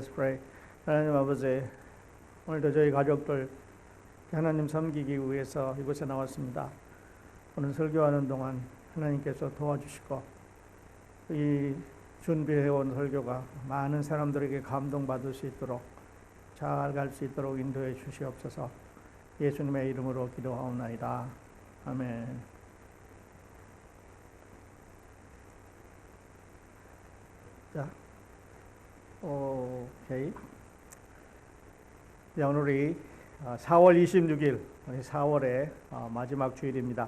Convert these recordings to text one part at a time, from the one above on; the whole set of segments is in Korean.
Let's pray. 하나님 아버지, 오늘도 저희 가족들 하나님 섬기기 위해서 이곳에 나왔습니다. 오늘 설교하는 동안 하나님께서 도와주시고 이 준비해온 설교가 많은 사람들에게 감동받을 수 있도록 잘 갈 수 있도록 인도해 주시옵소서. 예수님의 이름으로 기도하옵나이다. 아멘. 자, 오케이. 자, 오늘이 4월 26일, 4월의 마지막 주일입니다.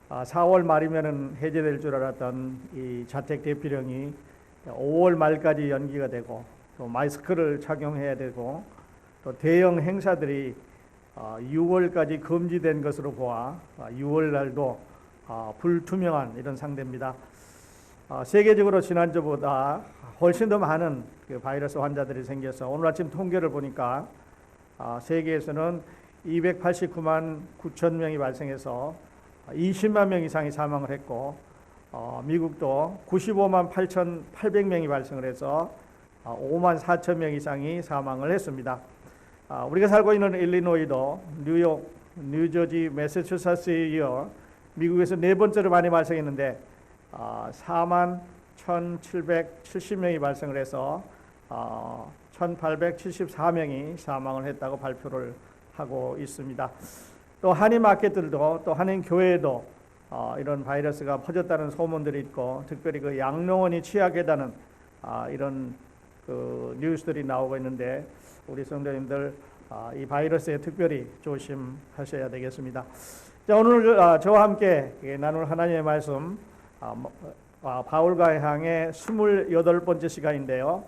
4월 말이면은 해제될 줄 알았던 이 자택 대피령이 5월 말까지 연기가 되고, 또 마스크를 착용해야 되고, 또 대형 행사들이 6월까지 금지된 것으로 보아 6월 날도 불투명한 이런 상태입니다. 세계적으로 지난주보다 훨씬 더 많은 그 바이러스 환자들이 생겨서 오늘 아침 통계를 보니까 세계에서는 289만 9천 명이 발생해서 20만 명 이상이 사망을 했고, 미국도 95만 8,800명이 발생을 해서 5만 4천 명 이상이 사망을 했습니다. 우리가 살고 있는 일리노이도 뉴욕, 뉴저지, 매사추세츠에 이어 미국에서 네 번째로 많이 발생했는데 4만 1,770명이 발생을 해서 1,874명이 사망을 했다고 발표를 하고 있습니다. 또 한인 마켓들도 또 한인 교회에도 이런 바이러스가 퍼졌다는 소문들이 있고, 특별히 그 양로원이 취약하다는 이런 그 뉴스들이 나오고 있는데, 우리 성도님들 이 바이러스에 특별히 조심하셔야 되겠습니다. 자, 오늘 저와 함께 나눌 하나님의 말씀, 바울과 향의 28번째 시간인데요.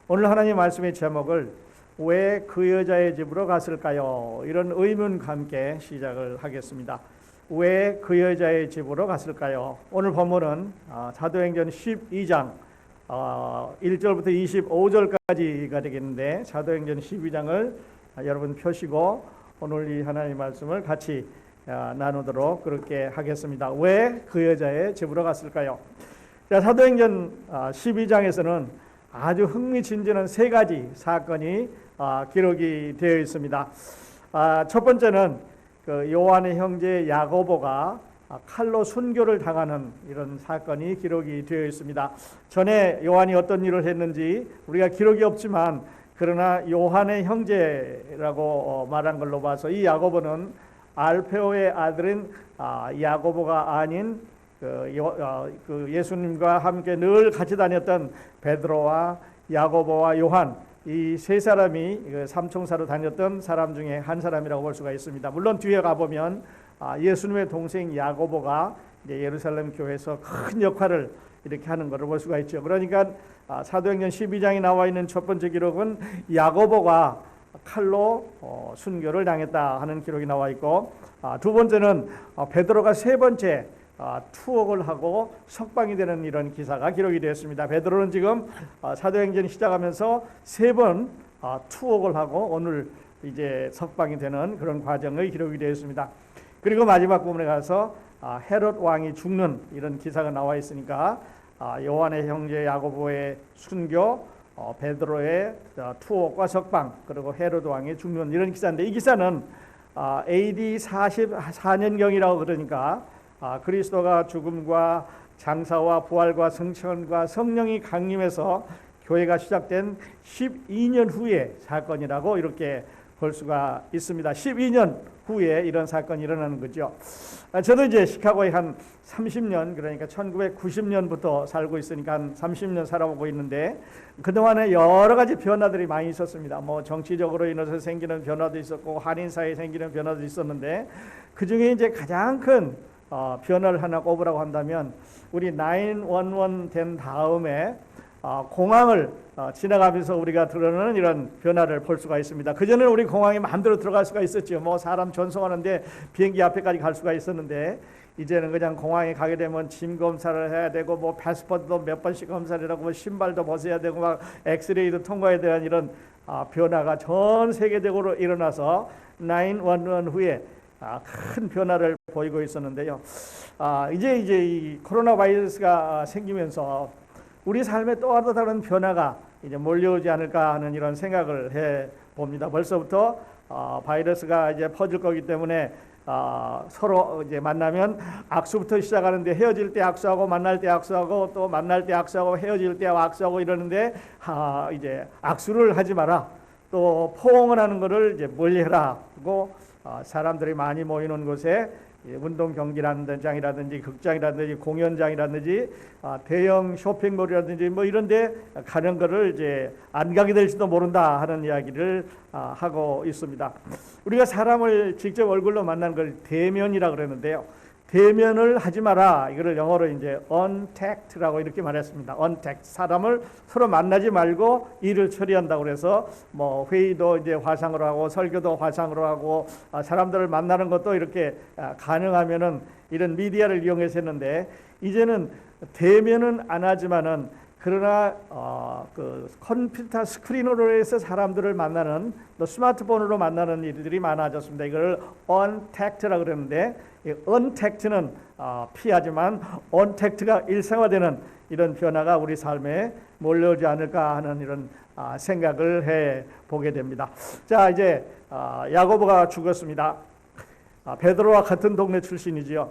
오늘 하나님의 말씀의 제목을 왜 그 여자의 집으로 갔을까요? 이런 의문과 함께 시작을 하겠습니다. 왜 그 여자의 집으로 갔을까요? 오늘 본문은 사도행전 12장 1절부터 25절까지가 되겠는데, 사도행전 12장을 여러분 펴시고 오늘 이 하나님의 말씀을 같이 나누도록 그렇게 하겠습니다. 왜 그 여자의 집으로 갔을까요? 자, 사도행전 12장에서는 아주 흥미진진한 세 가지 사건이 기록이 되어 있습니다. 첫 번째는 그 요한의 형제 야고보가 칼로 순교를 당하는 이런 사건이 기록이 되어 있습니다. 전에 요한이 어떤 일을 했는지 우리가 기록이 없지만, 그러나 요한의 형제라고 말한 걸로 봐서 이 야고보는 알페오의 아들인 야고보가 아닌 그 예수님과 함께 늘 같이 다녔던 베드로와 야고보와 요한, 이 세 사람이 삼총사로 다녔던 사람 중에 한 사람이라고 볼 수가 있습니다. 물론 뒤에 가보면 예수님의 동생 야고보가 이제 예루살렘 교회에서 큰 역할을 이렇게 하는 것을 볼 수가 있죠. 그러니까 사도행전 12장에 나와 있는 첫 번째 기록은 야고보가 칼로 순교를 당했다 하는 기록이 나와 있고, 두 번째는 베드로가 세 번째 투옥을 하고 석방이 되는 이런 기사가 기록이 되었습니다. 베드로는 지금 사도행전이 시작하면서 세 번 투옥을 하고 오늘 이제 석방이 되는 그런 과정의 기록이 되었습니다. 그리고 마지막 부분에 가서 헤롯 왕이 죽는 이런 기사가 나와 있으니까 요한의 형제 야고보의 순교, 베드로의 투옥과 석방, 그리고 헤롯 왕이 죽는 이런 기사인데, 이 기사는 AD 44년경이라고 그러니까 그리스도가 죽음과 장사와 부활과 성천과 성령이 강림해서 교회가 시작된 12년 후의 사건이라고 이렇게 볼 수가 있습니다. 12년 후에 이런 사건이 일어나는 거죠. 저도 이제 시카고에 한 30년, 그러니까 1990년부터 살고 있으니까 한 30년 살아보고 있는데, 그동안에 여러 가지 변화들이 많이 있었습니다. 뭐 정치적으로 인해서 생기는 변화도 있었고, 한인 사회에 생기는 변화도 있었는데, 그 중에 이제 가장 큰 변화를 하나 꼽으라고 한다면, 우리 911 된 다음에 공항을 지나가면서 우리가 들어오는 이런 변화를 볼 수가 있습니다. 그전에는 우리 공항에 마음대로 들어갈 수가 있었죠. 뭐 사람 전송하는데 비행기 앞에까지 갈 수가 있었는데, 이제는 그냥 공항에 가게 되면 짐 검사를 해야 되고, 뭐 패스포트도 몇 번씩 검사를 하고, 뭐 신발도 벗어야 되고, 막 엑스레이도 통과해야 되는 이런 변화가 전 세계적으로 일어나서 911 후에 큰 변화를 보이고 있었는데요. 이제 이 코로나 바이러스가 생기면서 우리 삶에 또 다른 변화가 이제 몰려오지 않을까 하는 이런 생각을 해 봅니다. 벌써부터 바이러스가 이제 퍼질 거기 때문에 서로 이제 만나면 악수부터 시작하는데 헤어질 때 악수하고 만날 때 악수하고 또 만날 때 악수하고 헤어질 때 악수하고 이러는데 이제 악수를 하지 마라. 또 포옹을 하는 것을 이제 멀리해라 하고 사람들이 많이 모이는 곳에 운동 경기장이라든지 극장이라든지 공연장이라든지 대형 쇼핑몰이라든지 뭐 이런데 가는 것을 이제 안 가게 될지도 모른다 하는 이야기를 하고 있습니다. 우리가 사람을 직접 얼굴로 만난 걸 대면이라 그러는데요. 대면을 하지 마라. 이거를 영어로 이제 untact라고 이렇게 말했습니다. untact. 사람을 서로 만나지 말고 일을 처리한다고 그래서 뭐 회의도 이제 화상으로 하고 설교도 화상으로 하고 사람들을 만나는 것도 이렇게 가능하면은 이런 미디어를 이용해서 했는데 이제는 대면은 안 하지만은 그러나 그 컴퓨터 스크린으로 해서 사람들을 만나는 또 스마트폰으로 만나는 일들이 많아졌습니다. 이걸 untact라고 그러는데 untact는 피하지만 untact가 일상화되는 이런 변화가 우리 삶에 몰려오지 않을까 하는 이런 생각을 해 보게 됩니다. 자, 이제 야고보가 죽었습니다. 베드로와 같은 동네 출신이지요.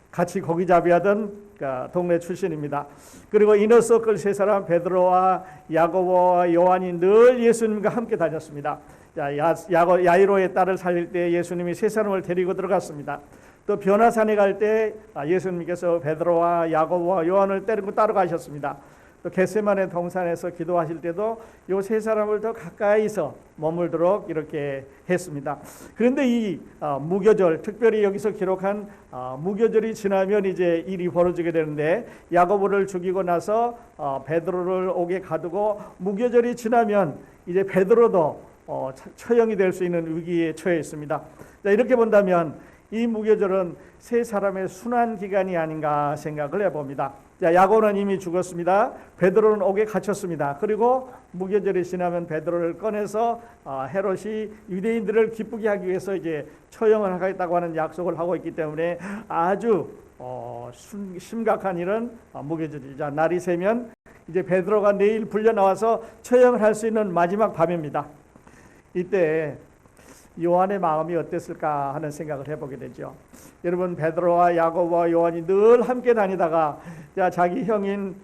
같이 고기잡이하던 동네 출신입니다. 그리고 이너서클 세 사람 베드로와 야고보와 요한이 늘 예수님과 함께 다녔습니다. 야이로의 딸을 살릴 때 예수님이 세 사람을 데리고 들어갔습니다. 또 변화산에 갈 때 예수님께서 베드로와 야고보와 요한을 데리고 따라가셨습니다. 또 겟세마네 동산에서 기도하실 때도 요 세 사람을 더 가까이서 머물도록 이렇게 했습니다. 그런데 이 무교절, 특별히 여기서 기록한 무교절이 지나면 이제 일이 벌어지게 되는데 야고보를 죽이고 나서 베드로를 옥에 가두고 무교절이 지나면 이제 베드로도 처형이 될 수 있는 위기에 처해 있습니다. 자, 이렇게 본다면 이 무교절은 세 사람의 순환 기간이 아닌가 생각을 해봅니다. 자, 야고보는 이미 죽었습니다. 베드로는 옥에 갇혔습니다. 그리고 무교절이 지나면 베드로를 꺼내서 헤롯이 유대인들을 기쁘게 하기 위해서 이제 처형을 하겠다고 하는 약속을 하고 있기 때문에 아주 심각한 일은 무교절이자 날이 새면 이제 베드로가 내일 불려 나와서 처형을 할 수 있는 마지막 밤입니다. 이때 요한의 마음이 어땠을까 하는 생각을 해보게 되죠. 여러분, 베드로와 야고보와 요한이 늘 함께 다니다가 자기 형인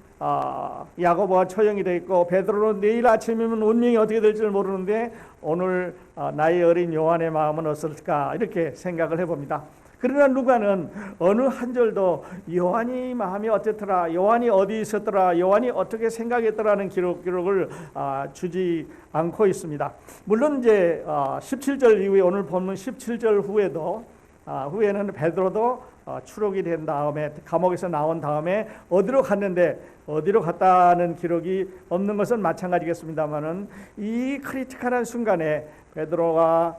야고보가 처형이 돼 있고 베드로는 내일 아침이면 운명이 어떻게 될지 모르는데 오늘 나이 어린 요한의 마음은 어떨까 이렇게 생각을 해봅니다. 그러나 누가는 어느 한 절도 요한이 마음이 어땠더라, 요한이 어디 있었더라, 요한이 어떻게 생각했더라는 기록을 주지 않고 있습니다. 물론 이제 17절 이후에 오늘 본문 17절 후에는 베드로도 추록이 된 다음에 감옥에서 나온 다음에 어디로 갔는데 어디로 갔다는 기록이 없는 것은 마찬가지겠습니다만은 이 크리티컬한 순간에 베드로가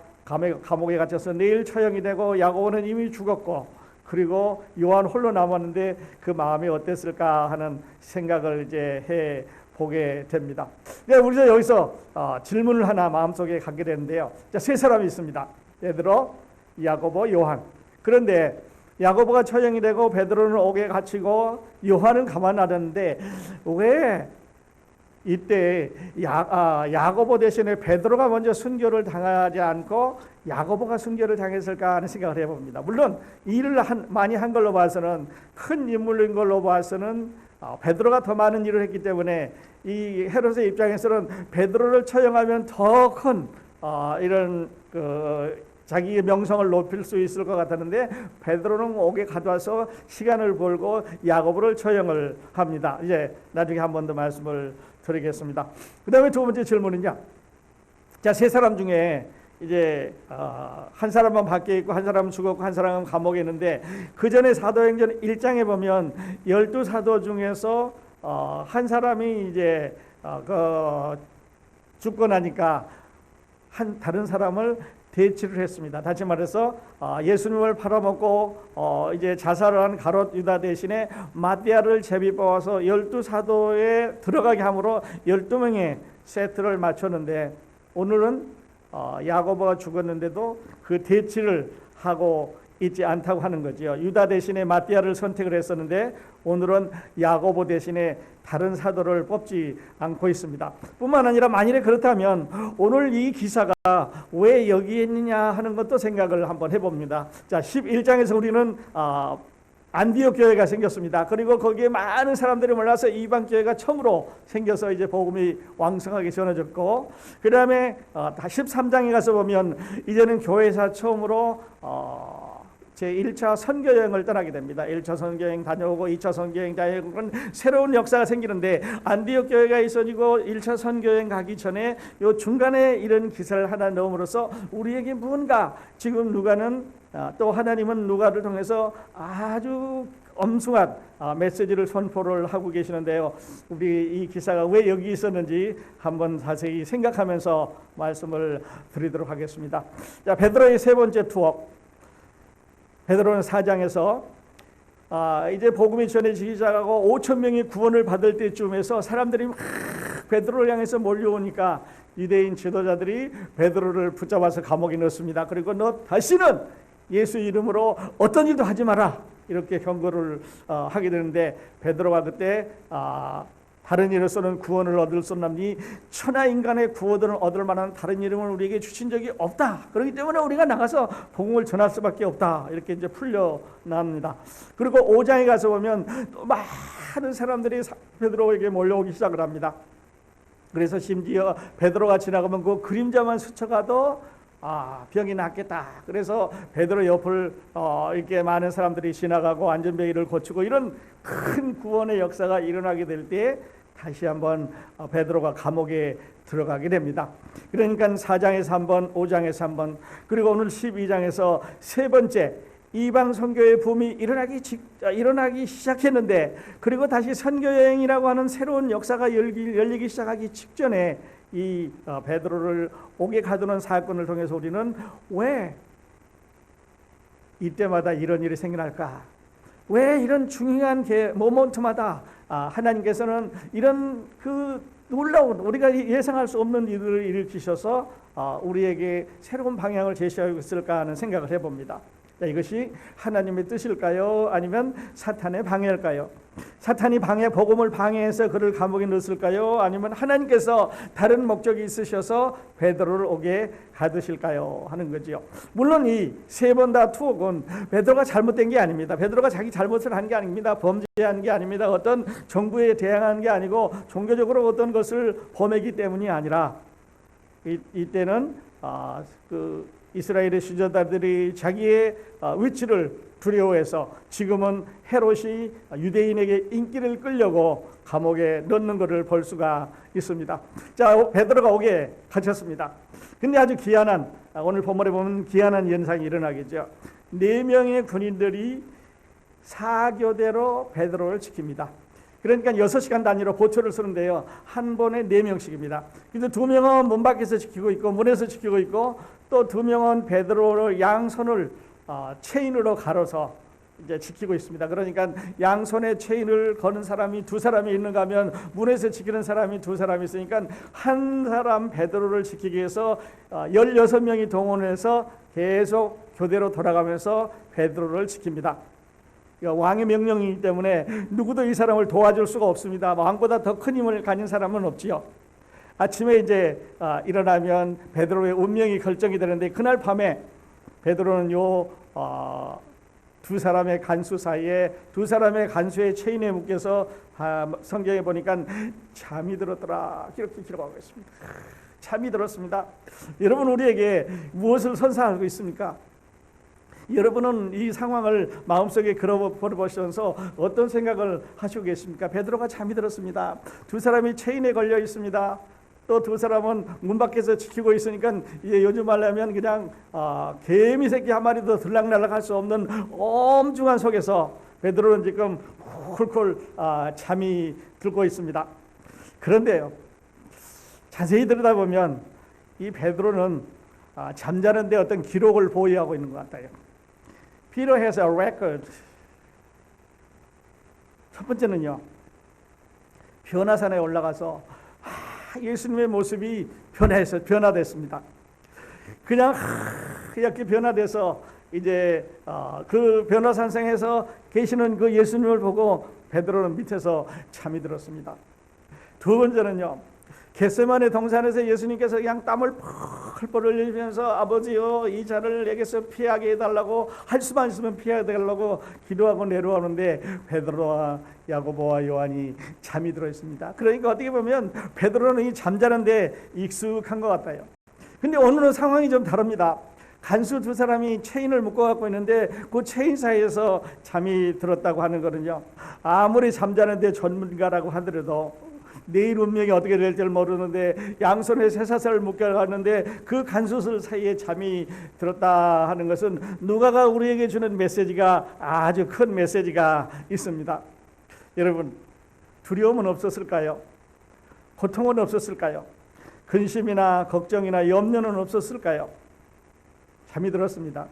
감옥에 갇혀서 내일 처형이 되고 야고보는 이미 죽었고 그리고 요한 홀로 남았는데 그 마음이 어땠을까 하는 생각을 이제 해 보게 됩니다. 우리가 여기서 질문을 하나 마음속에 갖게 되는데요. 세 사람이 있습니다. 베드로, 야고보, 요한. 그런데 야고보가 처형이 되고 베드로는 옥에 갇히고 요한은 가만 놔뒀는데 왜 이때 야고보 대신에 베드로가 먼저 순교를 당하지 않고 야고보가 순교를 당했을까 하는 생각을 해봅니다. 물론 일을 많이 한 걸로 봐서는 큰 인물인 걸로 봐서는 베드로가 더 많은 일을 했기 때문에 이 헤롯의 입장에서는 베드로를 처형하면 더 큰 이런 자기의 명성을 높일 수 있을 것 같았는데 베드로는 옥에 가둬서 시간을 벌고 야고보를 처형을 합니다. 이제 나중에 한 번 더 말씀을 드리겠습니다. 그 다음에 두 번째 질문은요. 세 사람 중에 이제 한 사람은 밖에 있고 한 사람은 죽었고 한 사람은 감옥에 있는데 그 전에 사도행전 1장에 보면 12사도 중에서 한 사람이 이제 죽고 나니까 다른 사람을 대치를 했습니다. 다시 말해서 예수님을 팔아먹고 이제 자살을 한 가롯 유다 대신에 마띠아를 제비 뽑아서 12사도에 들어가게 함으로 12명의 세트를 맞췄는데 오늘은 야고보가 죽었는데도 그 대치를 하고 있지 않다고 하는 거죠. 유다 대신에 마띠아를 선택을 했었는데 오늘은 야고보 대신에 다른 사도를 뽑지 않고 있습니다. 뿐만 아니라 만일에 그렇다면 오늘 이 기사가 왜 여기에 있느냐 하는 것도 생각을 한번 해봅니다. 자, 11장에서 우리는 안디옥 교회가 생겼습니다. 그리고 거기에 많은 사람들이 몰려서 이방 교회가 처음으로 생겨서 이제 복음이 왕성하게 전해졌고, 그 다음에 13장에 가서 보면 이제는 교회사 처음으로 제1차 선교여행을 떠나게 됩니다. 1차 선교여행 다녀오고 2차 선교여행 다녀오고 새로운 역사가 생기는데, 안디옥 교회가 있어지고 1차 선교여행 가기 전에 요 중간에 이런 기사를 하나 넣음으로써 우리에게 뭔가 지금 누가는 또 하나님은 누가를 통해서 아주 엄중한 메시지를 선포를 하고 계시는데요. 우리 이 기사가 왜 여기 있었는지 한번 자세히 생각하면서 말씀을 드리도록 하겠습니다. 자, 베드로의 세 번째 투어. 베드로는 4장에서 이제 복음이 전해지기 시작하고 5천 명이 구원을 받을 때쯤에서 사람들이 막 베드로를 향해서 몰려오니까 유대인 지도자들이 베드로를 붙잡아서 감옥에 넣습니다. 그리고 너 다시는 예수 이름으로 어떤 일도 하지 마라, 이렇게 경고를 하게 되는데, 베드로가 그때 다른 이로서는 구원을 얻을 수 없나니 천하 인간의 구원을 얻을 만한 다른 이름을 우리에게 주신 적이 없다. 그렇기 때문에 우리가 나가서 복음을 전할 수밖에 없다. 이렇게 이제 풀려납니다. 그리고 5장에 가서 보면 또 많은 사람들이 베드로에게 몰려오기 시작을 합니다. 그래서 심지어 베드로가 지나가면 그 그림자만 스쳐가도 병이 낫겠다. 그래서 베드로 옆을 이렇게 많은 사람들이 지나가고 안전벨트를 고치고 이런 큰 구원의 역사가 일어나게 될 때 다시 한번 베드로가 감옥에 들어가게 됩니다. 그러니까 4장에서 한 번, 5장에서 한 번, 그리고 오늘 12장에서 세 번째 이방 선교의 붐이 일어나기 시작했는데, 그리고 다시 선교여행이라고 하는 새로운 역사가 열리기 시작하기 직전에 이 베드로를 옥에 가두는 사건을 통해서 우리는 왜 이때마다 이런 일이 생겨날까? 왜 이런 중요한 모먼트마다 하나님께서는 이런 그 놀라운, 우리가 예상할 수 없는 일을 일으키셔서 우리에게 새로운 방향을 제시하고 있을까 하는 생각을 해봅니다. 자, 이것이 하나님의 뜻일까요? 아니면 사탄의 방해일까요? 사탄이 복음을 방해해서 그를 감옥에 넣었을까요? 아니면 하나님께서 다른 목적이 있으셔서 베드로를 옥에 가두실까요? 하는 거죠. 물론 이 세 번 다 투옥은 베드로가 잘못된 게 아닙니다. 베드로가 자기 잘못을 한 게 아닙니다. 범죄한 게 아닙니다. 어떤 정부에 대항한 게 아니고 종교적으로 어떤 것을 범했기 때문이 아니라 이때는 이스라엘의 지도자들이 자기의 위치를 두려워해서 지금은 헤롯이 유대인에게 인기를 끌려고 감옥에 넣는 것을 볼 수가 있습니다. 자, 베드로가 옥에 갇혔습니다. 근데 아주 기이한, 오늘 본문에 보면 기이한 현상이 일어나겠죠. 4명의 군인들이 사교대로 베드로를 지킵니다. 그러니까 6시간 단위로 보초를 쓰는데요. 한 번에 4명씩입니다. 그래서 2명은 문 밖에서 지키고 있고 문에서 지키고 있고, 또 2명은 베드로를 양손을 체인으로 갈아서 이제 지키고 있습니다. 그러니까 양손에 체인을 거는 사람이 2사람이 있는가 하면 문에서 지키는 사람이 2사람이 있으니까 한 사람 베드로를 지키기 위해서 16명이 동원해서 계속 교대로 돌아가면서 베드로를 지킵니다. 왕의 명령이기 때문에 누구도 이 사람을 도와줄 수가 없습니다. 왕보다 더 큰 힘을 가진 사람은 없지요. 아침에 이제 일어나면 베드로의 운명이 결정이 되는데, 그날 밤에 베드로는 두 사람의 간수 사이에, 두 사람의 간수의 체인에 묶여서 성경에 보니까 잠이 들었더라, 이렇게 기록하고 있습니다. 잠이 들었습니다. 여러분, 우리에게 무엇을 선사하고 있습니까? 여러분은 이 상황을 마음속에 걸어보시면서 어떤 생각을 하시고 계십니까? 베드로가 잠이 들었습니다. 2사람이 체인에 걸려 있습니다. 또 2사람은 문 밖에서 지키고 있으니까 이제 요즘 말로 하면 그냥 개미 새끼 한 마리도 들락날락 할 수 없는 엄중한 속에서 베드로는 지금 쿨쿨 잠이 들고 있습니다. 그런데요, 자세히 들여다보면 이 베드로는 잠자는데 어떤 기록을 보유하고 있는 것 같아요. Peter has a record. 첫 번째는요, 변화산에 올라가서 예수님의 모습이 변화됐습니다. 그냥 이렇게 변화돼서 이제 그 변화산성에서 계시는 그 예수님을 보고 베드로는 밑에서 잠이 들었습니다. 두 번째는요, 겟세마네 동산에서 예수님께서 그냥 땀을 펄펄 흘리면서 아버지요, 이 잔을 내게서 피하게 해달라고, 할 수만 있으면 피하게 해달라고 기도하고 내려오는데 베드로와 야고보와 요한이 잠이 들어 있습니다. 그러니까 어떻게 보면 베드로는 이 잠자는데 익숙한 것 같아요. 근데 오늘은 상황이 좀 다릅니다. 간수 두 사람이 체인을 묶어갖고 있는데 그 체인 사이에서 잠이 들었다고 하는 거는요, 아무리 잠자는데 전문가라고 하더라도 내일 운명이 어떻게 될지 모르는데 양손에 쇠사슬을 묶여갔는데 그 간수술 사이에 잠이 들었다 하는 것은 누가가 우리에게 주는 메시지가 아주 큰 메시지가 있습니다. 여러분, 두려움은 없었을까요? 고통은 없었을까요? 근심이나 걱정이나 염려는 없었을까요? 잠이 들었습니다.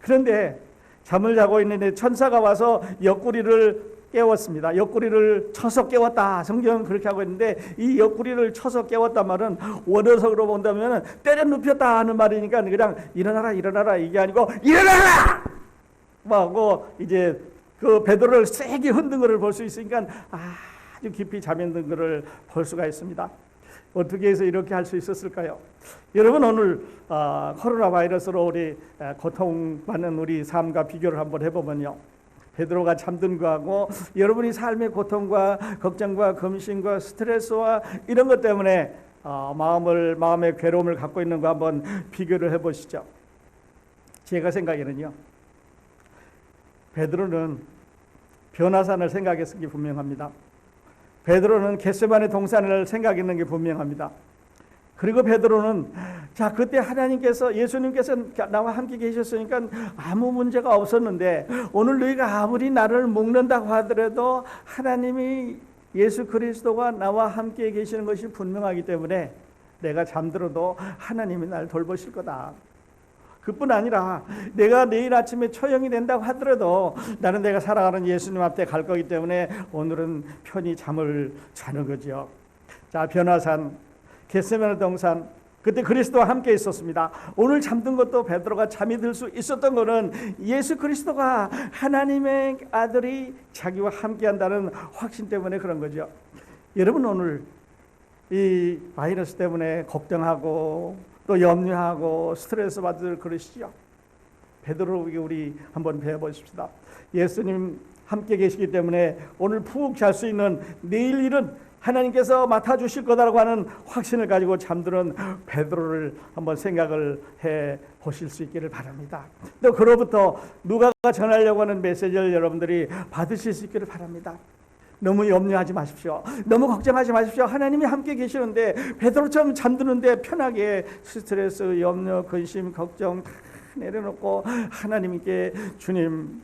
그런데 잠을 자고 있는데 천사가 와서 옆구리를 깨웠습니다. 옆구리를 쳐서 깨웠다. 성경은 그렇게 하고 있는데 이 옆구리를 쳐서 깨웠다 말은 원어석으로 본다면 때려 눕혔다 하는 말이니까 그냥 일어나라 일어나라 이게 아니고 일어나라! 하고 이제 그 베드로를 세게 흔든 것을 볼 수 있으니까 아주 깊이 잠이 든 것을 볼 수가 있습니다. 어떻게 해서 이렇게 할 수 있었을까요? 여러분, 오늘 코로나 바이러스로 우리 고통받는 우리 삶과 비교를 한번 해보면요, 베드로가 잠든 거하고 여러분이 삶의 고통과 걱정과 근심과 스트레스와 이런 것 때문에 마음의 괴로움을 갖고 있는 거 한번 비교를 해보시죠. 제가 생각에는요, 베드로는 변화산을 생각했을 게 분명합니다. 베드로는 겟세마네 동산을 생각했는 게 분명합니다. 그리고 베드로는 자, 그때 하나님께서, 예수님께서 나와 함께 계셨으니까 아무 문제가 없었는데 오늘 너희가 아무리 나를 묶는다고 하더라도 하나님이, 예수 그리스도가 나와 함께 계시는 것이 분명하기 때문에 내가 잠들어도 하나님이 날 돌보실 거다. 그뿐 아니라 내가 내일 아침에 처형이 된다고 하더라도 나는 내가 살아가는 예수님 앞에 갈 거기 때문에 오늘은 편히 잠을 자는 거죠. 자, 변화산, 겟세마네 동산, 그때 그리스도와 함께 있었습니다. 오늘 잠든 것도 베드로가 잠이 들 수 있었던 것은 예수 그리스도가 하나님의 아들이 자기와 함께 한다는 확신 때문에 그런 거죠. 여러분, 오늘 이 바이러스 때문에 걱정하고 또 염려하고 스트레스 받을 그러시죠. 베드로에게 우리 한번 배워보십시다. 예수님 함께 계시기 때문에 오늘 푹 잘 수 있는 내일 일은 하나님께서 맡아주실 거다라고 하는 확신을 가지고 잠드는 베드로를 한번 생각을 해 보실 수 있기를 바랍니다. 또 그로부터 누가가 전하려고 하는 메시지를 여러분들이 받으실 수 있기를 바랍니다. 너무 염려하지 마십시오. 너무 걱정하지 마십시오. 하나님이 함께 계시는데 베드로처럼 잠드는데 편하게 스트레스, 염려, 근심, 걱정 다 내려놓고 하나님께 주님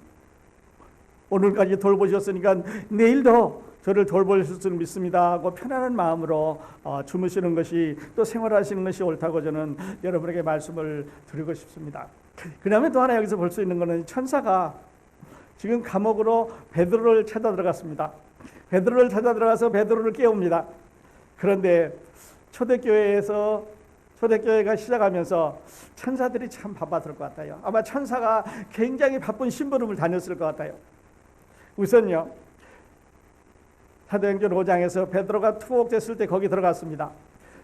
오늘까지 돌보셨으니까 내일도 저를 돌보실 줄 믿습니다 하고 편안한 마음으로 주무시는 것이, 또 생활하시는 것이 옳다고 저는 여러분에게 말씀을 드리고 싶습니다. 그 다음에 또 하나 여기서 볼 수 있는 것은 천사가 지금 감옥으로 베드로를 찾아 들어갔습니다. 베드로를 찾아 들어가서 베드로를 깨웁니다. 그런데 초대교회가 시작하면서 천사들이 참 바빴을 것 같아요. 아마 천사가 굉장히 바쁜 심부름을 다녔을 것 같아요. 우선요, 사도행전 5장에서 베드로가 투옥됐을 때 거기 들어갔습니다.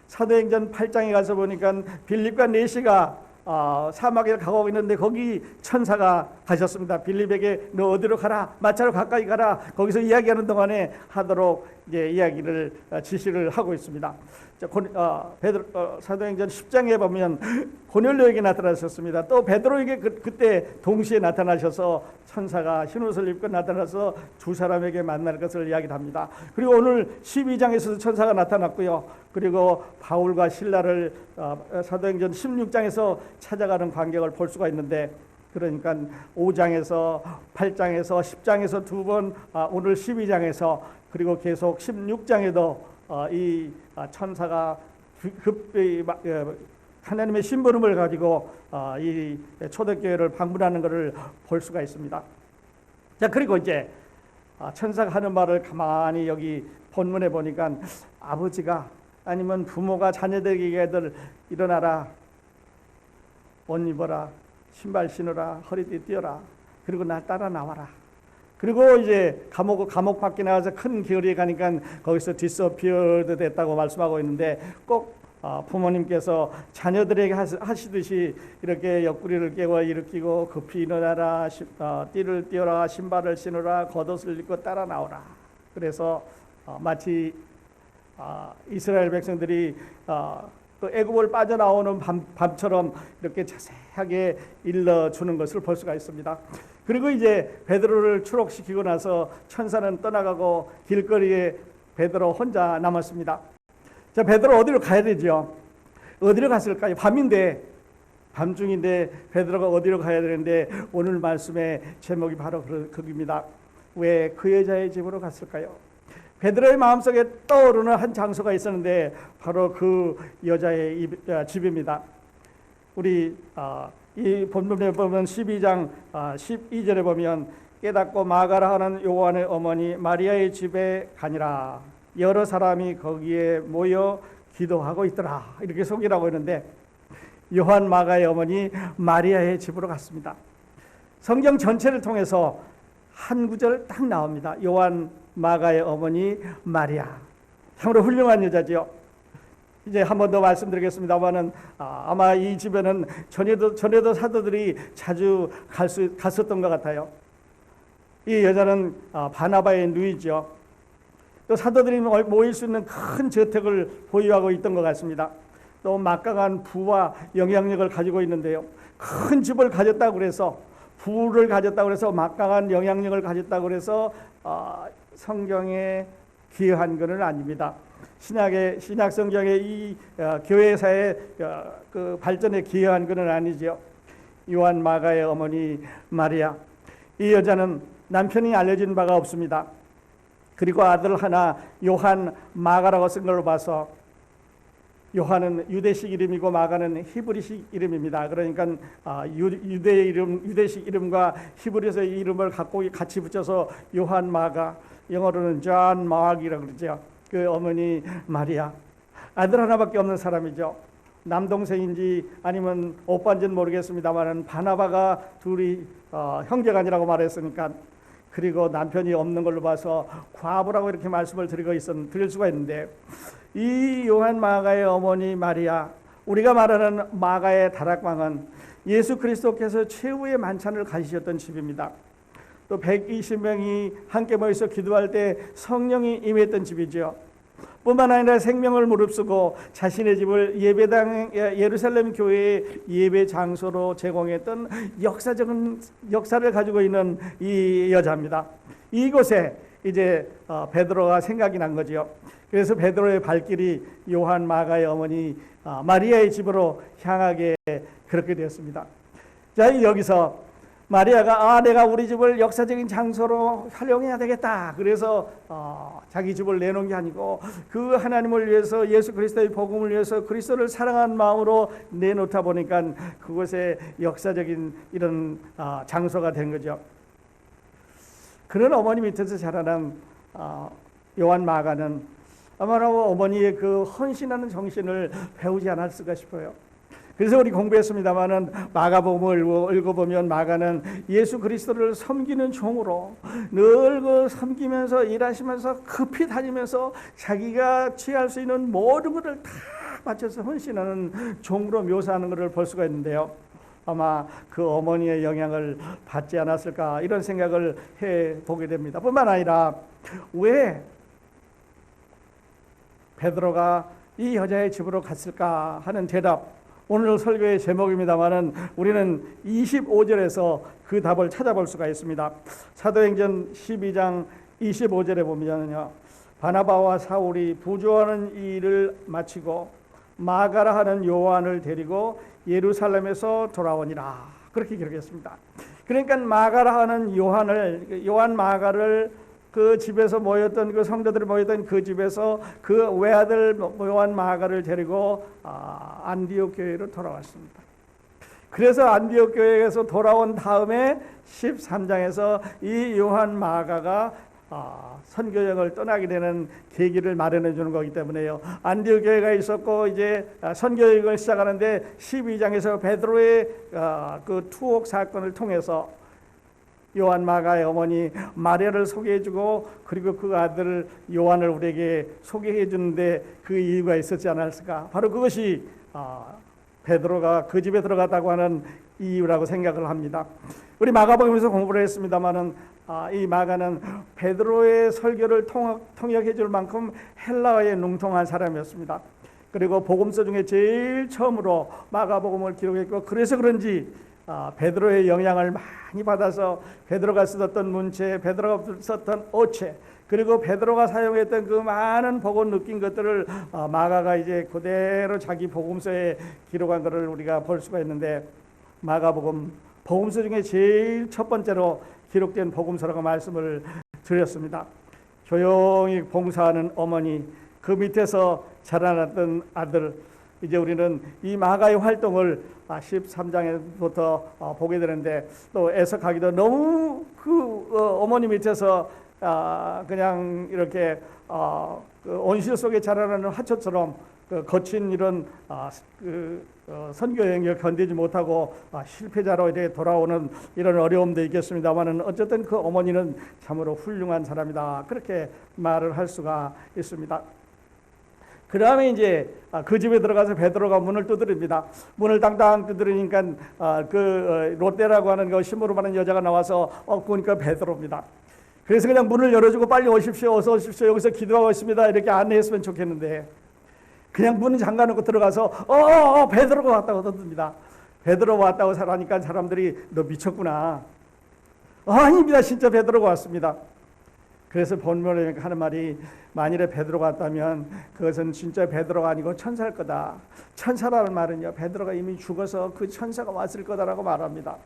사도행전 8장에 가서 보니까 빌립과 네시가 사막에 가고 있는데 거기 천사가 가셨습니다. 빌립에게 너 어디로 가라, 마차로 가까이 가라, 거기서 이야기하는 동안에 하도록 이제 이야기를 지시를 하고 있습니다. 사도행전 10장에 보면 고넬료에게 나타나셨습니다. 또 베드로에게 그때 동시에 나타나셔서 천사가 흰옷을 입고 나타나서 두 사람에게 만날 것을 이야기합니다. 그리고 오늘 12장에서도 천사가 나타났고요. 그리고 바울과 실라를 사도행전 16장에서 찾아가는 광경을 볼 수가 있는데, 그러니까 5장에서 8장에서 10장에서 두 번, 오늘 12장에서, 그리고 계속 16장에도 이 천사가 급히 하나님의 심부름을 가지고 이 초대교회를 방문하는 것을 볼 수가 있습니다. 자, 그리고 이제 천사가 하는 말을 가만히 여기 본문에 보니까 아버지가, 아니면 부모가 자녀들에게 일어나라, 옷 입어라, 신발 신으라, 허리띠 띄어라, 그리고 나 따라 나와라. 그리고 이제 감옥 밖에 나가서 큰 거리에 가니까 거기서 디스어피어드 됐다고 말씀하고 있는데, 꼭 부모님께서 자녀들에게 하시듯이 이렇게 옆구리를 깨워 일으키고 급히 일어나라, 띠를 띄어라, 신발을 신으라, 겉옷을 입고 따라 나오라. 그래서 마치 이스라엘 백성들이 그 애굽을 빠져나오는 밤처럼 이렇게 자세하게 일러주는 것을 볼 수가 있습니다. 그리고 이제 베드로를 추록시키고 나서 천사는 떠나가고 길거리에 베드로 혼자 남았습니다. 자, 베드로 어디로 가야 되죠? 어디로 갔을까요? 밤중인데 베드로가 어디로 가야 되는데, 오늘 말씀의 제목이 바로 그겁니다. 왜 그 여자의 집으로 갔을까요? 베드로의 마음속에 떠오르는 한 장소가 있었는데 바로 그 여자의 집입니다. 우리 이 본문에 보면 12장 12절에 보면, 깨닫고 마가라 하는 요한의 어머니 마리아의 집에 가니라. 여러 사람이 거기에 모여 기도하고 있더라. 이렇게 소개를 하고 있는데, 요한 마가의 어머니 마리아의 집으로 갔습니다. 성경 전체를 통해서 한 구절 딱 나옵니다. 요한 마가의 어머니 마리아. 참으로 훌륭한 여자지요. 이제 한 번 더 말씀드리겠습니다만은, 아마 이 집에는 전에도 사도들이 자주 갔었던 것 같아요. 이 여자는 바나바의 누이죠. 또 사도들이 모일 수 있는 큰 저택을 보유하고 있던 것 같습니다. 또 막강한 부와 영향력을 가지고 있는데요. 큰 집을 가졌다고 그래서, 부를 가졌다고 그래서, 막강한 영향력을 가졌다고 그래서 성경에 기여한 것은 아닙니다. 신약 성경의 이 교회사의 그 발전에 기여한 것은 아니죠. 요한 마가의 어머니 마리아, 이 여자는 남편이 알려진 바가 없습니다. 그리고 아들 하나 요한 마가라고 쓴 걸로 봐서, 요한은 유대식 이름이고 마가는 히브리식 이름입니다. 그러니까 유대식 이름과 히브리서의 이름을 갖고 같이 붙여서 요한 마가, 영어로는 존 마악이라고 그러죠. 그 어머니 마리아, 아들 하나밖에 없는 사람이죠. 남동생인지 아니면 오빠인지는 모르겠습니다만 바나바가 둘이 형제간이라고 말했으니까, 그리고 남편이 없는 걸로 봐서 과부라고 이렇게 말씀을 드릴 수가 있는데, 이 요한 마가의 어머니 마리아, 우리가 말하는 마가의 다락방은 예수 그리스도께서 최후의 만찬을 가지셨던 집입니다. 또 120명이 함께 모여서 기도할 때 성령이 임했던 집이죠. 뿐만 아니라 생명을 무릅쓰고 자신의 집을 예배당, 예루살렘 교회의 예배 장소로 제공했던 역사적인 역사를 가지고 있는 이 여자입니다. 이곳에 이제 베드로가 생각이 난 거죠. 그래서 베드로의 발길이 요한 마가의 어머니 마리아의 집으로 향하게 그렇게 되었습니다. 자, 여기서 마리아가 내가 우리 집을 역사적인 장소로 활용해야 되겠다. 그래서 자기 집을 내놓은 게 아니고 그 하나님을 위해서, 예수 그리스도의 복음을 위해서 그리스도를 사랑하는 마음으로 내놓다 보니까 그곳에 역사적인 이런 장소가 된 거죠. 그런 어머니 밑에서 자라난 요한 마가는 아마도 어머니의 그 헌신하는 정신을 배우지 않았을까 싶어요. 그래서 우리 공부했습니다마는 마가복음을 읽어보면 마가는 예수 그리스도를 섬기는 종으로 늘 그 섬기면서 일하시면서 급히 다니면서 자기가 취할 수 있는 모든 것을 다 바쳐서 헌신하는 종으로 묘사하는 것을 볼 수가 있는데요. 아마 그 어머니의 영향을 받지 않았을까 이런 생각을 해보게 됩니다. 뿐만 아니라 왜 베드로가 이 여자의 집으로 갔을까 하는 대답, 오늘 설교의 제목입니다만은 우리는 25절에서 그 답을 찾아볼 수가 있습니다. 사도행전 12장 25절에 보면요, 바나바와 사울이 부조하는 일을 마치고 마가라 하는 요한을 데리고 예루살렘에서 돌아오니라, 그렇게 기록했습니다. 그러니까 마가라 하는 요한 마가를 그 집에서 모였던 그 성도들이 모였던 그 집에서 그 외아들 요한 마가를 데리고 안디옥 교회로 돌아왔습니다. 그래서 안디옥 교회에서 돌아온 다음에 13장에서 이 요한 마가가 선교여행을 떠나게 되는 계기를 마련해 주는 거기 때문에요. 안디옥 교회가 있었고 이제 선교여행을 시작하는데 12장에서 베드로의 그 투옥 사건을 통해서 요한 마가의 어머니 마리아를 소개해주고 그리고 그 아들 요한을 우리에게 소개해 주는데 그 이유가 있었지 않았을까? 바로 그것이 베드로가 그 집에 들어갔다고 하는 이유라고 생각을 합니다. 우리 마가복음에서 공부를 했습니다마는 이 마가는 베드로의 설교를 통역해 줄 만큼 헬라어에 능통한 사람이었습니다. 그리고 복음서 중에 제일 처음으로 마가복음을 기록했고, 그래서 그런지 베드로의 영향을 많이 받아서 베드로가 쓰던 문체, 베드로가 썼던 어체, 그리고 베드로가 사용했던 그 많은 보고 느낀 것들을 마가가 이제 그대로 자기 복음서에 기록한 것을 우리가 볼 수가 있는데, 마가복음 복음서 중에 제일 첫 번째로 기록된 복음서라고 말씀을 드렸습니다. 조용히 봉사하는 어머니, 그 밑에서 자라났던 아들, 이제 우리는 이 마가의 활동을 13장부터 보게 되는데, 또 애석하기도 너무 그 어머니 밑에서 그냥 이렇게 그 온실 속에 자라나는 화초처럼 그 거친 이런 선교 여행을 견디지 못하고 실패자로 이렇게 돌아오는 이런 어려움도 있겠습니다만은, 어쨌든 그 어머니는 참으로 훌륭한 사람이다, 그렇게 말을 할 수가 있습니다. 그 다음에 이제 그 집에 들어가서 베드로가 문을 두드립니다. 문을 당당 두드리니까 그 롯데라고 하는 그 심부름 하는 여자가 나와서 보니까 베드로입니다. 그래서 그냥 문을 열어주고 빨리 오십시오, 어서 오십시오, 여기서 기도하고 있습니다, 이렇게 안내했으면 좋겠는데, 그냥 문을 잠가놓고 들어가서 베드로가 왔다고 던집니다. 베드로 왔다고 하니까 사람들이 너 미쳤구나. 아닙니다, 진짜 베드로가 왔습니다. 그래서 본문에 하는 말이, 만일에 베드로가 왔다면 그것은 진짜 베드로가 아니고 천사일 거다. 천사라는 말은요, 베드로가 이미 죽어서 그 천사가 왔을 거다라고 말합니다.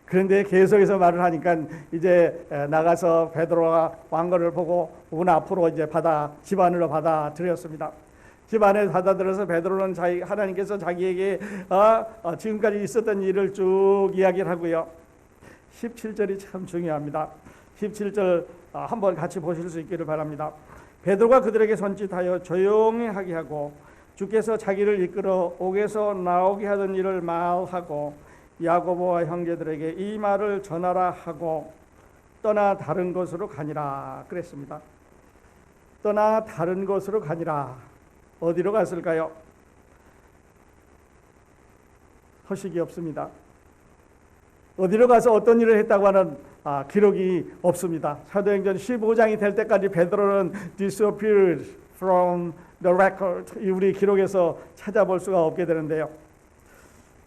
그런데 계속해서 말을 하니까 이제 나가서 베드로가 왕거를 보고 문 앞으로 이제 집 안으로 받아들였습니다. 집 안에 받아들여서 베드로는 하나님께서 자기에게 지금까지 있었던 일을 쭉 이야기를 하고요. 17절이 참 중요합니다. 17절 한번 같이 보실 수 있기를 바랍니다. 베드로가 그들에게 손짓하여 조용히 하게 하고 주께서 자기를 이끌어 옥에서 나오게 하던 일을 말하고 야고보와 형제들에게 이 말을 전하라 하고 떠나 다른 곳으로 가니라 그랬습니다. 떠나 다른 곳으로 가니라. 어디로 갔을까요? 소식이 없습니다. 어디로 가서 어떤 일을 했다고 하는 기록이 없습니다. 사도행전 15장이 될 때까지 베드로는 disappeared from the record, 우리 기록에서 찾아볼 수가 없게 되는데요.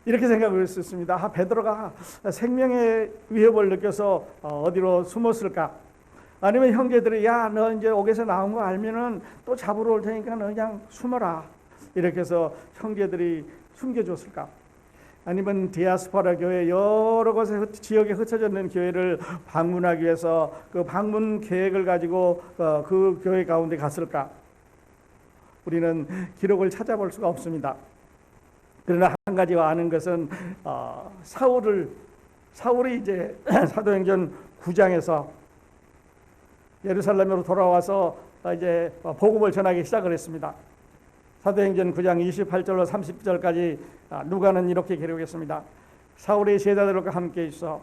이렇게 생각할 수 있습니다. 베드로가 생명의 위협을 느껴서 어디로 숨었을까? 아니면 형제들이 너 이제 옥에서 나온 거 알면은 또 잡으러 올 테니까 너 그냥 숨어라, 이렇게 해서 형제들이 숨겨줬을까? 아니면 디아스포라 교회 여러 곳에 지역에 흩어져 있는 교회를 방문하기 위해서 그 방문 계획을 가지고 그 교회 가운데 갔을까? 우리는 기록을 찾아볼 수가 없습니다. 그러나 한 가지 아는 것은 사울이 이제 사도행전 9장에서 예루살렘으로 돌아와서 이제 복음을 전하기 시작을 했습니다. 사도행전 9장 28절로 30절까지 누가는 이렇게 기록했습니다. 사울이 제자들과 함께 있어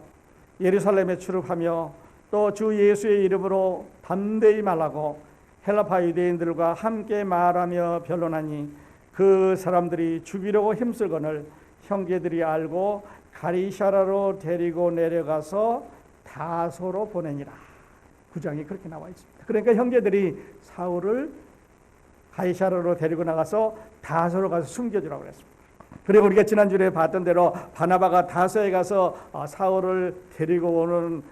예루살렘에 출입하며 또 주 예수의 이름으로 담대히 말하고 헬라파 유대인들과 함께 말하며 변론하니 그 사람들이 죽이려고 힘쓸거늘 형제들이 알고 가리샤라로 데리고 내려가서 다소로 보내니라. 9장이 그렇게 나와 있습니다. 그러니까 형제들이 사울을 가이사라로 데리고 나가서 다소로 가서 숨겨주라고 그랬습니다. 그리고 우리가 지난주에 봤던 대로 바나바가 다소에 가서 사울을 데리고 오는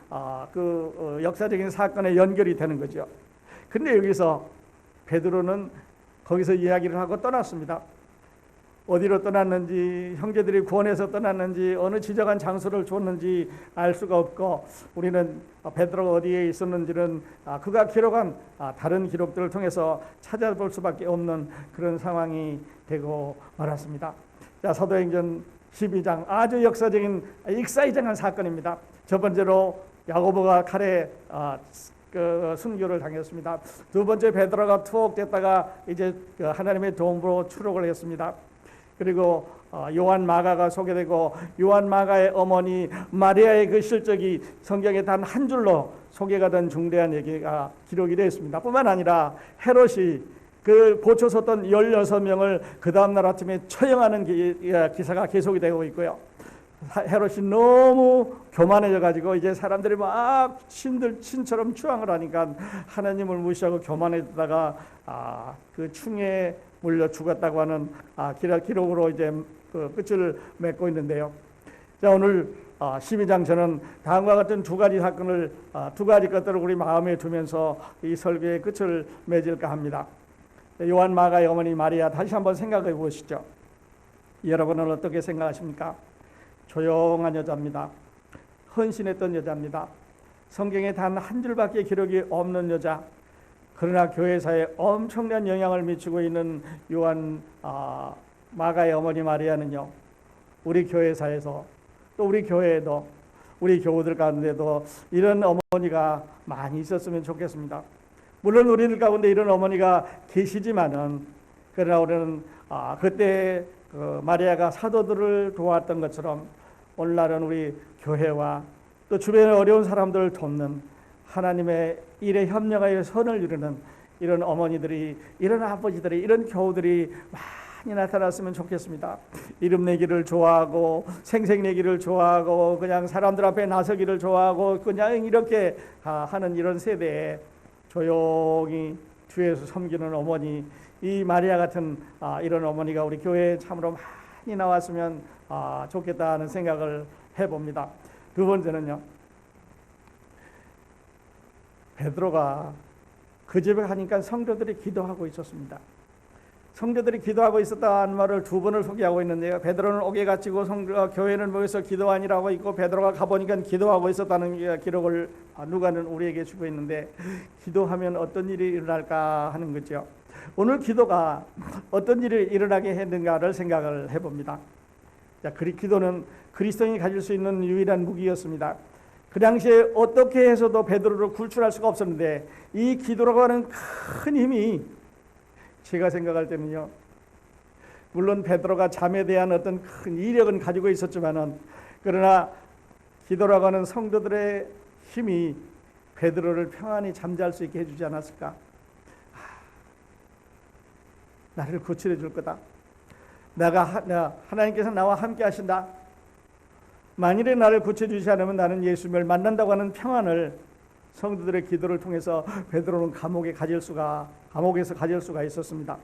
그 역사적인 사건에 연결이 되는 거죠. 근데 여기서 베드로는 거기서 이야기를 하고 떠났습니다. 어디로 떠났는지, 형제들이 구원해서 떠났는지, 어느 지정한 장소를 줬는지 알 수가 없고, 우리는 베드로가 어디에 있었는지는 그가 기록한 다른 기록들을 통해서 찾아볼 수밖에 없는 그런 상황이 되고 말았습니다. 자, 사도행전 12장 아주 역사적인 익사이징한 사건입니다. 첫 번째로 야고보가 칼에 순교를 당했습니다. 두 번째 베드로가 투옥됐다가 이제 하나님의 도움으로 추록을 했습니다. 그리고 요한 마가가 소개되고 요한 마가의 어머니 마리아의 그 실적이 성경에 단 한 줄로 소개가 된 중대한 얘기가 기록이 되어 있습니다. 뿐만 아니라 헤롯이 그 보초 섰던 16명을 그 다음날 아침에 처형하는 기사가 계속이 되고 있고요. 헤롯이 너무 교만해져 가지고 이제 사람들이 막 신처럼 추앙을 하니까 하나님을 무시하고 교만해지다가 그 충에 물려 죽었다고 하는 기록으로 이제 그 끝을 맺고 있는데요. 자, 오늘 12장 저는 다음과 같은 두 가지 사건을 두 가지 것들을 우리 마음에 두면서 이 설교의 끝을 맺을까 합니다. 요한 마가의 어머니 마리아 다시 한번 생각해 보시죠. 여러분은 어떻게 생각하십니까? 조용한 여자입니다. 헌신했던 여자입니다. 성경에 단 한 줄밖에 기록이 없는 여자. 그러나 교회사에 엄청난 영향을 미치고 있는 요한 마가의 어머니 마리아는요, 우리 교회사에서 또 우리 교회에도 우리 교우들 가운데도 이런 어머니가 많이 있었으면 좋겠습니다. 물론 우리들 가운데 이런 어머니가 계시지만은 그러나 우리는 그때 그 마리아가 사도들을 도왔던 것처럼 오늘날은 우리 교회와 또 주변의 어려운 사람들을 돕는 하나님의 일에 협력하여 선을 이루는 이런 어머니들이, 이런 아버지들이, 이런 교우들이 많이 나타났으면 좋겠습니다. 이름 내기를 좋아하고 생색 내기를 좋아하고 그냥 사람들 앞에 나서기를 좋아하고 그냥 이렇게 하는 이런 세대에 조용히 뒤에서 섬기는 어머니, 이 마리아 같은 이런 어머니가 우리 교회에 참으로 많이 나왔으면 좋겠다는 생각을 해봅니다. 두 번째는요, 베드로가 그 집에 가니까 성도들이 기도하고 있었습니다. 성도들이 기도하고 있었다는 말을 두 번을 소개하고 있는데요. 베드로는 옥에 갇히고 교회는 모여서 기도하니라고 있고, 베드로가 가보니까 기도하고 있었다는 기록을 누가는 우리에게 주고 있는데, 기도하면 어떤 일이 일어날까 하는 거죠. 오늘 기도가 어떤 일이 일어나게 했는가를 생각을 해봅니다. 자, 기도는 그리스도인이 가질 수 있는 유일한 무기였습니다. 그 당시에 어떻게 해서도 베드로를 굴출할 수가 없었는데, 이 기도라고 하는 큰 힘이, 제가 생각할 때는요, 물론 베드로가 잠에 대한 어떤 큰 이력은 가지고 있었지만은, 그러나 기도라고 하는 성도들의 힘이 베드로를 평안히 잠잘 수 있게 해주지 않았을까? 나를 구출해 줄 거다. 하나님께서 나와 함께 하신다. 만일에 나를 구출해주지 않으면 나는 예수님을 만난다고 하는 평안을 성도들의 기도를 통해서 베드로는 감옥에서 가질 수가 있었습니다.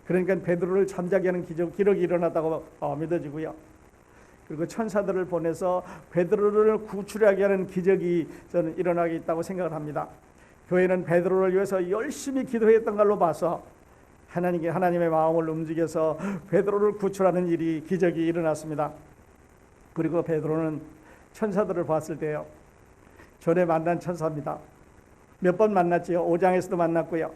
그러니까 베드로를 잠자게 하는 기록이 일어났다고 믿어지고요. 그리고 천사들을 보내서 베드로를 구출하게 하는 기적이 저는 일어나게 있다고 생각을 합니다. 교회는 베드로를 위해서 열심히 기도했던 걸로 봐서 하나님의 마음을 움직여서 베드로를 구출하는 기적이 일어났습니다. 그리고 베드로는 천사들을 봤을 때요, 전에 만난 천사입니다. 몇 번 만났지요. 5장에서도 만났고요,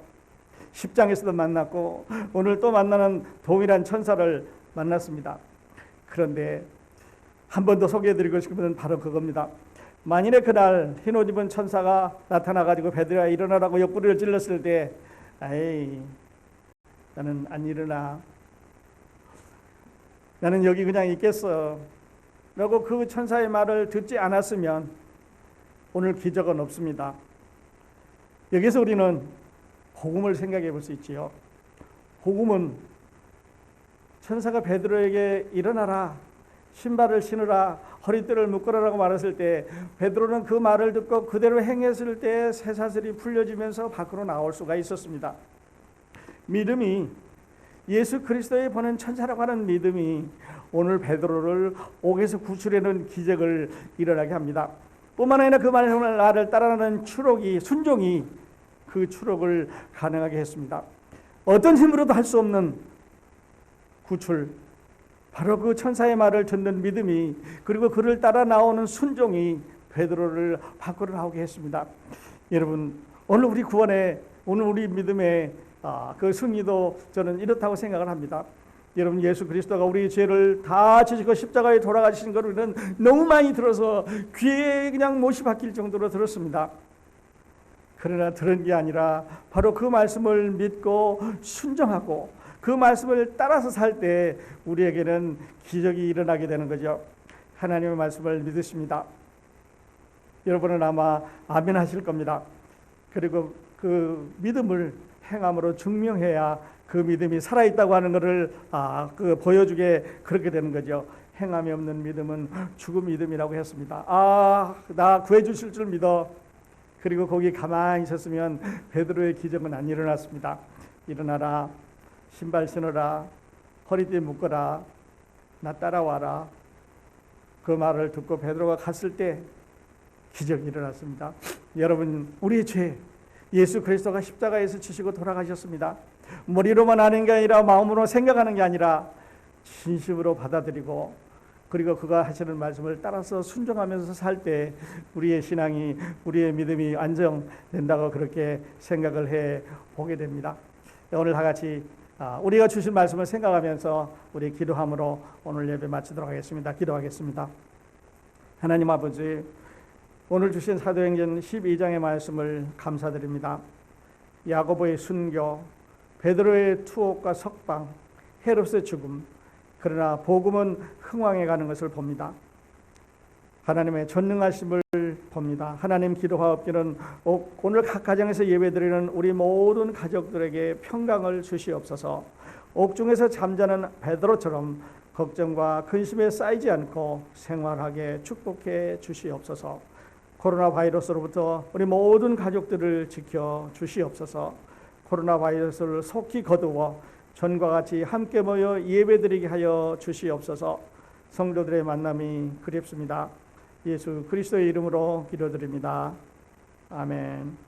10장에서도 만났고, 오늘 또 만나는 동일한 천사를 만났습니다. 그런데 한 번 더 소개해드리고 싶은 건 바로 그겁니다. 만일에 그날 흰옷 입은 천사가 나타나가지고 베드로야 일어나라고 옆구리를 찔렀을 때, 에이, 나는 안 일어나, 나는 여기 그냥 있겠어 라고 그 천사의 말을 듣지 않았으면 오늘 기적은 없습니다. 여기서 우리는 복음을 생각해 볼 수 있지요. 복음은 천사가 베드로에게 일어나라, 신발을 신으라, 허리띠를 묶으라라고 말했을 때, 베드로는 그 말을 듣고 그대로 행했을 때 쇠사슬이 풀려지면서 밖으로 나올 수가 있었습니다. 믿음이, 예수 그리스도에 보낸 천사라고 하는 믿음이 오늘 베드로를 옥에서 구출해낸 기적을 일어나게 합니다. 뿐만 아니라 그 말을 따라가는 순종이 그 추록을 가능하게 했습니다. 어떤 힘으로도 할 수 없는 구출, 바로 그 천사의 말을 듣는 믿음이, 그리고 그를 따라 나오는 순종이 베드로를 밖으로 나오게 했습니다. 여러분, 오늘 우리 구원의, 오늘 우리 믿음의 그 승리도 저는 이렇다고 생각을 합니다. 여러분, 예수 그리스도가 우리 죄를 다 지시고 십자가에 돌아가신 것을 우리는 너무 많이 들어서 귀에 그냥 못이 박힐 정도로 들었습니다. 그러나 들은 게 아니라 바로 그 말씀을 믿고 순종하고 그 말씀을 따라서 살 때 우리에게는 기적이 일어나게 되는 거죠. 하나님의 말씀을 믿으십니다. 여러분은 아마 아멘 하실 겁니다. 그리고 그 믿음을 행함으로 증명해야 그 믿음이 살아있다고 하는 것을 보여주게 그렇게 되는 거죠. 행함이 없는 믿음은 죽은 믿음이라고 했습니다. 나 구해주실 줄 믿어. 그리고 거기 가만히 있었으면 베드로의 기적은 안 일어났습니다. 일어나라, 신발 신어라, 허리띠 묶어라, 나 따라와라. 그 말을 듣고 베드로가 갔을 때 기적이 일어났습니다. 여러분, 우리의 죄 예수 그리스도가 십자가에서 지시고 돌아가셨습니다. 머리로만 아는 게 아니라 마음으로 생각하는 게 아니라 진심으로 받아들이고 그리고 그가 하시는 말씀을 따라서 순종하면서 살 때 우리의 신앙이 우리의 믿음이 안정된다고 그렇게 생각을 해 보게 됩니다. 오늘 다 같이 우리가 주신 말씀을 생각하면서 우리 기도함으로 오늘 예배 마치도록 하겠습니다. 기도하겠습니다. 하나님 아버지, 오늘 주신 사도행전 12장의 말씀을 감사드립니다. 야고보의 순교, 베드로의 투옥과 석방, 헤롯의 죽음, 그러나 복음은 흥왕해 가는 것을 봅니다. 하나님의 전능하심을 봅니다. 하나님 기도하옵기는 오늘 각 가정에서 예배드리는 우리 모든 가족들에게 평강을 주시옵소서. 옥중에서 잠자는 베드로처럼 걱정과 근심에 쌓이지 않고 생활하게 축복해 주시옵소서. 코로나 바이러스로부터 우리 모든 가족들을 지켜 주시옵소서. 코로나 바이러스를 속히 거두어 전과 같이 함께 모여 예배드리게 하여 주시옵소서. 성도들의 만남이 그립습니다. 예수 그리스도의 이름으로 기도드립니다. 아멘.